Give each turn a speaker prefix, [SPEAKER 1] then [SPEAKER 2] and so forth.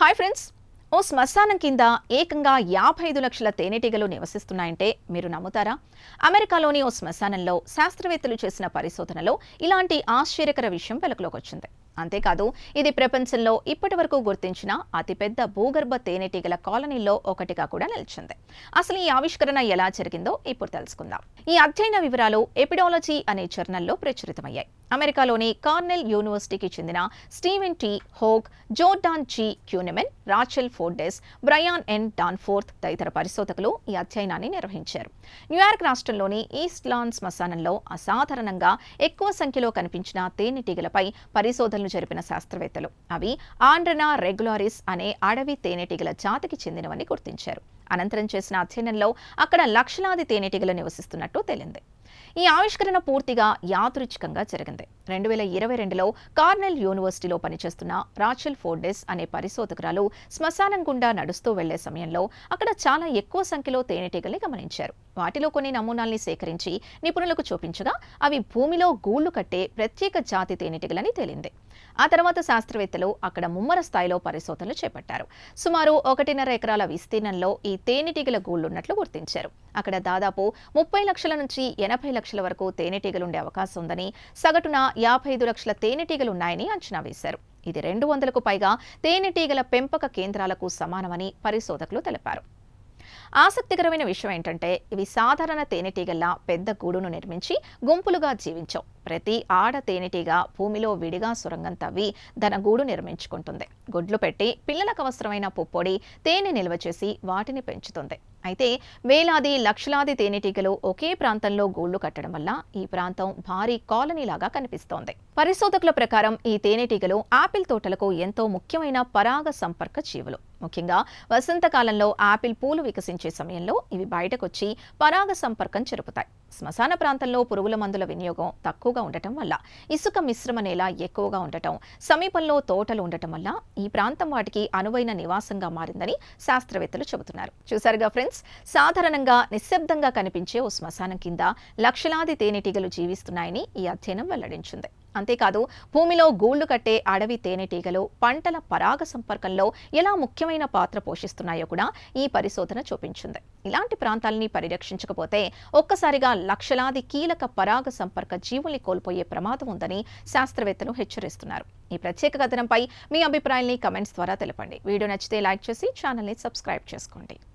[SPEAKER 1] Hi friends. ఓ శ్మశానం కింద ఏకంగా 55 లక్షల తేనెటీగలు నివసిస్తున్నాయంటే మీరు నమ్ముతారా? అమెరికాలోని ఓ శ్మశానంలో శాస్త్రవేత్తలు చేసిన పరిశోధనలో ఇలాంటి ఆశ్చర్యకర విషయం వెలుగులోకి వచ్చింది. అంతేకాదు, ఇది ప్రపంచంలో ఇప్పటివరకు గుర్తించిన అతిపెద్ద భూగర్భ తేనెటీగల కాలనీల్లో ఒకటిగా కూడా నిలిచింది. అసలు ఈ ఆవిష్కరణ ఎలా జరిగిందో ఇప్పుడు తెలుసుకుందాం. ఈ అధ్యయన వివరాలు ఎపిడాలజీ అనే జర్నల్లో ప్రచురితమయ్యాయి. అమెరికాలోని కార్నెల్ యూనివర్సిటీకి చెందిన Steven T Hogg, Jordan G Kueneman, Rachel Fordes, Bryan N Danforth తదితర పరిశోధకులు ఈ అధ్యయనాన్ని నిర్వహించారు. న్యూయార్క్ రాష్ట్రంలోని ఈస్ట్ లాన్ శ్మశానంలో అసాధారణంగా ఎక్కువ సంఖ్యలో కనిపించిన తేనెటీగలపై పరిశోధనలు జరిపిన శాస్త్రవేత్తలు అవి ఆండ్రనా రెగ్యులారిస్ అనే అడవి తేనెటీగల జాతికి చెందినవని గుర్తించారు. అనంతరం చేసిన అధ్యయనంలో అక్కడ లక్షలాది తేనెటీగలు నివసిస్తున్నట్టు తేలింది. ఈ ఆవిష్కరణ పూర్తిగా యాదృచ్ఛికంగా జరిగింది. 2022లో కార్నెల్ యూనివర్సిటీలో పనిచేస్తున్న రాచెల్ ఫోర్డెస్ అనే పరిశోధకురాలు శ్మశానం గుండా నడుస్తూ వెళ్లే సమయంలో అక్కడ చాలా ఎక్కువ సంఖ్యలో తేనెటీగల్ని గమనించారు. వాటిలో కొన్ని నమూనాల్ని సేకరించి నిపుణులకు చూపించగా అవి భూమిలో గూళ్లు కట్టే ప్రత్యేక జాతి తేనెటీగలని తేలింది. ఆ తర్వాత శాస్త్రవేత్తలు అక్కడ ముమ్మర స్థాయిలో పరిశోధనలు చేపట్టారు. సుమారు 1.5 ఎకరాల విస్తీర్ణంలో ఈ తేనెటీగల గూళ్లున్నట్లు గుర్తించారు. అక్కడ దాదాపు 30 లక్షల నుంచి 80 లక్షల వరకు తేనెటీగలుండే అవకాశం ఉందని, సగటున 55 లక్షల తేనెటీగలున్నాయని అంచనా వేశారు. ఇది 200కు పైగా తేనెటీగల పెంపక కేంద్రాలకు సమానమని పరిశోధకులు తెలిపారు. ఆసక్తికరమైన విషయం ఏంటంటే, ఇవి సాధారణ తేనెటీగల్లా పెద్ద గూడును నిర్మించి గుంపులుగా జీవించవు. ప్రతి ఆడ తేనెటీగ భూమిలో విడిగా సొరంగం తవ్వి తన గూడు నిర్మించుకుంటుంది. గుడ్లు పెట్టి పిల్లలకు అవసరమైన పుప్పొడి, తేనె నిల్వ చేసి వాటిని పెంచుతుంది. అయితే వేలాది లక్షలాది తేనెటీగలు ఒకే ప్రాంతంలో గూళ్లు కట్టడం వల్ల ఈ ప్రాంతం భారీ కాలనీలాగా కనిపిస్తోంది. పరిశోధకుల ప్రకారం ఈ తేనెటీగలు ఆపిల్ తోటలకు ఎంతో ముఖ్యమైన పరాగ సంపర్క జీవులు. ముఖ్యంగా వసంతకాలంలో ఆపిల్ పూలు వికసించే సమయంలో ఇవి బయటకొచ్చి పరాగ సంపర్కం జరుపుతాయి. శ్మశాన ప్రాంతంలో పురుగుల మందుల వినియోగం తక్కువగా ఉండటం వల్ల, ఇసుక మిశ్రమ నేల ఎక్కువగా ఉండటం, సమీపంలో తోటలు ఉండటం వల్ల ఈ ప్రాంతం వాటికి అనువైన నివాసంగా మారిందని శాస్త్రవేత్తలు చెబుతున్నారు. చూసారుగా ఫ్రెండ్స్, సాధారణంగా నిశ్శబ్దంగా కనిపించే ఓ శ్మశానం కింద లక్షలాది తేనెటీగలు జీవిస్తున్నాయని ఈ అధ్యయనం వెల్లడించింది. అంతేకాదు, భూమిలో గూళ్లు కట్టే అడవి తేనెటీగలు పంటల పరాగ సంపర్కంలో ఎలా ముఖ్యమైన పాత్ర పోషిస్తున్నాయో కూడా ఈ పరిశోధన చూపించింది. ఇలాంటి ప్రాంతాలని పరిరక్షించకపోతే ఒక్కసారిగా లక్షలాది కీలక పరాగ సంపర్క జీవుల్ని కోల్పోయే ప్రమాదం ఉందని శాస్త్రవేత్తలు హెచ్చరిస్తున్నారు. ఈ ప్రత్యేక కథనంపై మీ అభిప్రాయాల్ని కమెంట్స్ ద్వారా తెలపండి. వీడియో నచ్చితే లైక్ చేసి ఛానల్ని సబ్స్క్రైబ్ చేసుకోండి.